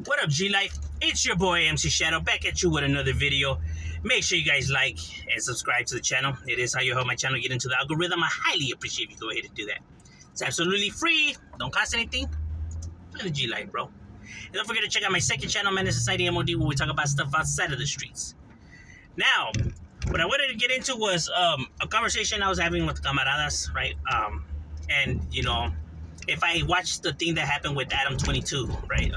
What up, G Life? It's your boy MC Shadow back at you with another video. Make sure you guys like and subscribe to the channel. It is how you help my channel get into the algorithm. I highly appreciate if you go ahead and do that. It's absolutely free. Don't cost anything. For the G Life, bro. And don't forget to check out my second channel, Man in Society M.O.D, where we talk about stuff outside of the streets. Now, what I wanted to get into was a conversation I was having with camaradas, right? And you know, if I watched the thing that happened with Adam 22, right?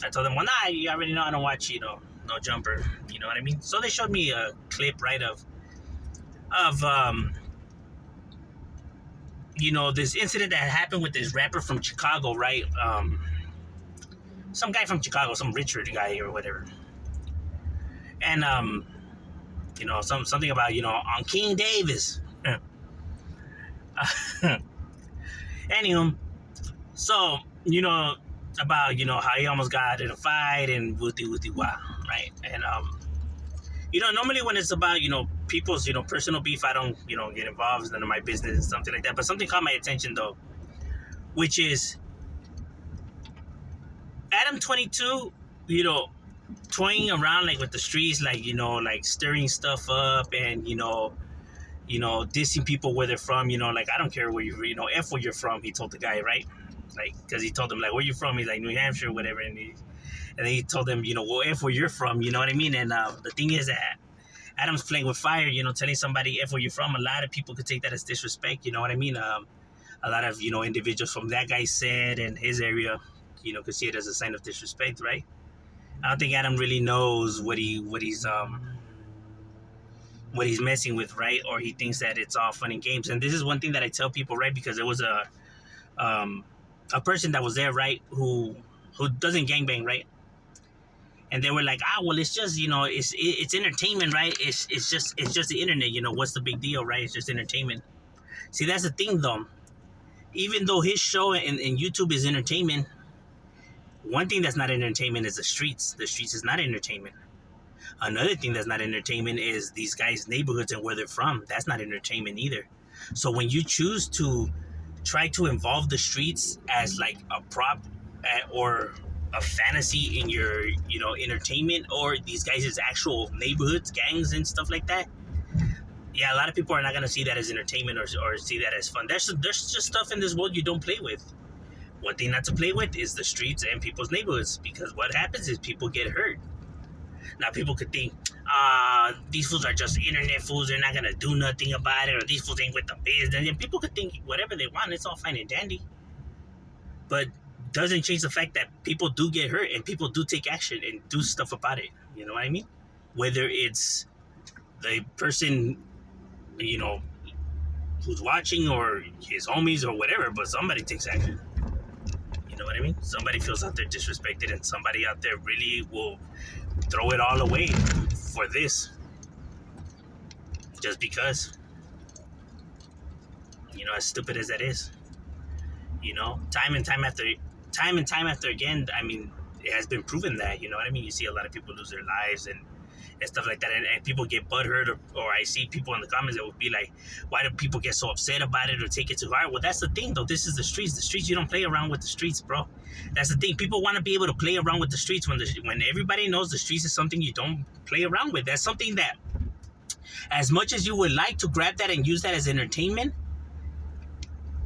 I told them, well, nah, you already know I don't watch, No Jumper, you know what I mean? So they showed me a clip, right, of this incident that happened with this rapper from Chicago, right? Some guy from Chicago, some Richard guy or whatever. And, something about, on King Davis. Anywho, so, about, how he almost got in a fight and wooty wah, right? And, normally when it's about, people's, personal beef, I don't, get involved. It's none of my business and something like that. But something caught my attention, though, which is Adam 22, toying around, like, with the streets, like, like, stirring stuff up and, dissing people where they're from, like, I don't care where F where you're from, he told the guy, right? Like, because he told him, like, where you from? He's like, New Hampshire or whatever. And then he told them, well, F where you're from, you know what I mean? And the thing is that Adam's playing with fire, telling somebody F where you're from. A lot of people could take that as disrespect, you know what I mean? A lot of, individuals from that guy's set and his area, could see it as a sign of disrespect, right? I don't think Adam really knows what he's messing with, right? Or he thinks that it's all fun and games. And this is one thing that I tell people, right? Because there was a person that was there, right, who doesn't gangbang, right? And they were like, well, it's just, it's entertainment, right? It's just the internet, what's the big deal, right? It's just entertainment. See, that's the thing, though. Even though his show and YouTube is entertainment, one thing that's not entertainment is the streets. The streets is not entertainment. Another thing that's not entertainment is these guys' neighborhoods and where they're from. That's not entertainment either. So when you choose to try to involve the streets as like a prop or a fantasy in your, entertainment, or these guys' actual neighborhoods, gangs and stuff like that, yeah, a lot of people are not going to see that as entertainment or see that as fun. There's just stuff in this world you don't play with. One thing not to play with is the streets and people's neighborhoods, because what happens is people get hurt. Now, people could think, these fools are just internet fools. They're not going to do nothing about it, or these fools ain't with the business. And people could think whatever they want. It's all fine and dandy. But doesn't change the fact that people do get hurt and people do take action and do stuff about it. You know what I mean? Whether it's the person, who's watching, or his homies or whatever, but somebody takes action. You know what I mean? Somebody feels out there disrespected, and somebody out there really will throw it all away for this. Just because. As stupid as that is. Time and time after again, I mean, it has been proven that, you know what I mean? You see a lot of people lose their lives and stuff like that, and people get butthurt, or I see people in the comments that would be like, why do people get so upset about it or take it too hard? Well, that's the thing, though. This is the streets. You don't play around with the streets, bro. That's the thing. People want to be able to play around with the streets when everybody knows the streets is something you don't play around with. That's something that, as much as you would like to grab that and use that as entertainment,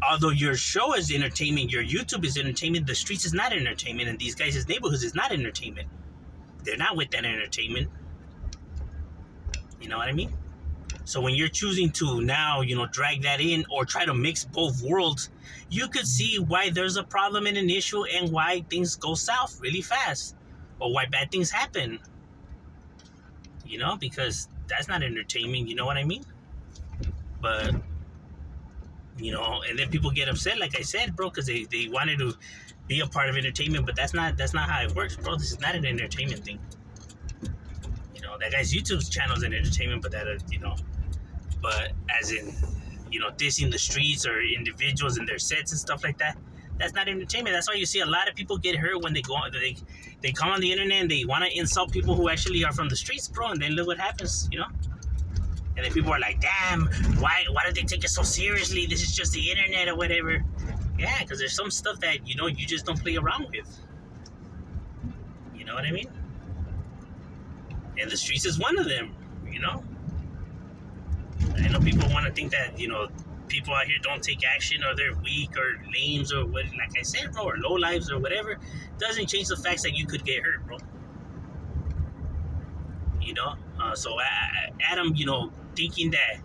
although your show is entertainment, your YouTube is entertainment, the streets is not entertainment, and these guys' neighborhoods is not entertainment. They're not with that entertainment. You know what I mean? So when you're choosing to now, drag that in or try to mix both worlds, you could see why there's a problem and an issue, and why things go south really fast, or why bad things happen. Because that's not entertainment, you know what I mean? But, and then people get upset, like I said, bro, because they wanted to be a part of entertainment, but that's not how it works, bro. This is not an entertainment thing. That guy's YouTube channel is an entertainment, but but as in, dissing the streets or individuals and their sets and stuff like that, that's not entertainment. That's why you see a lot of people get hurt when they go on, they come on the internet and they want to insult people who actually are from the streets, bro, and then look what happens, And then people are like, damn, why do they take it so seriously? This is just the internet or whatever. Yeah, because there's some stuff that, you just don't play around with. You know what I mean? And the streets is one of them. You know, I know people want to think that people out here don't take action or they're weak or lames or what. Like I said, bro, or low lives or whatever. Doesn't change the facts that you could get hurt, bro. You know, so Adam, thinking that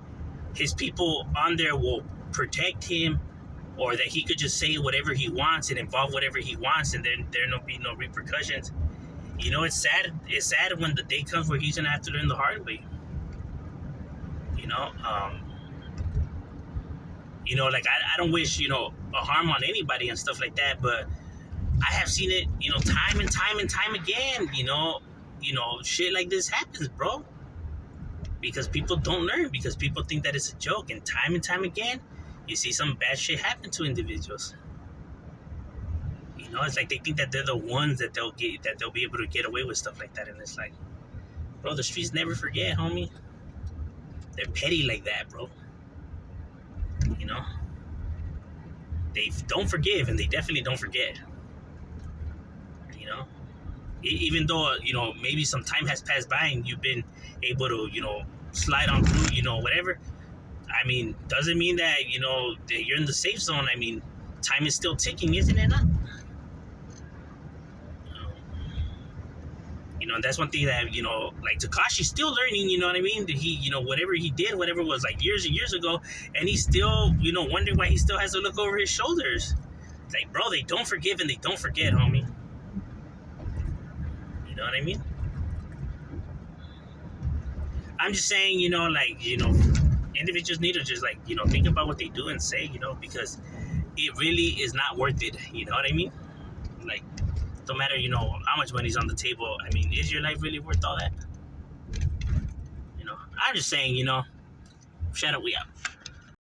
his people on there will protect him, or that he could just say whatever he wants and involve whatever he wants, and then there no be no repercussions. It's sad. It's sad when the day comes where he's gonna have to learn the hard way. You know, like I don't wish a harm on anybody and stuff like that, but I have seen it, time and time and time again. Shit like this happens, bro. Because people don't learn, because people think that it's a joke, and time again, you see some bad shit happen to individuals. It's like they think that they're the ones that they'll be able to get away with stuff like that, and it's like, bro, the streets never forget, homie. They're petty like that, bro. They don't forgive, and they definitely don't forget. Even though maybe some time has passed by and you've been able to slide on through whatever. I mean, doesn't mean that that you're in the safe zone. I mean, time is still ticking, isn't it? Not. That's one thing that like Takashi's still learning. You know what I mean? He whatever he did, whatever was like years and years ago, and he's still wondering why he still has to look over his shoulders. It's like, bro, they don't forgive and they don't forget, homie. You know what I mean? I'm just saying, individuals need to just like, think about what they do and say, because it really is not worth it. You know what I mean? Like, no matter, how much money's on the table. I mean, is your life really worth all that? I'm just saying, shout out, we out.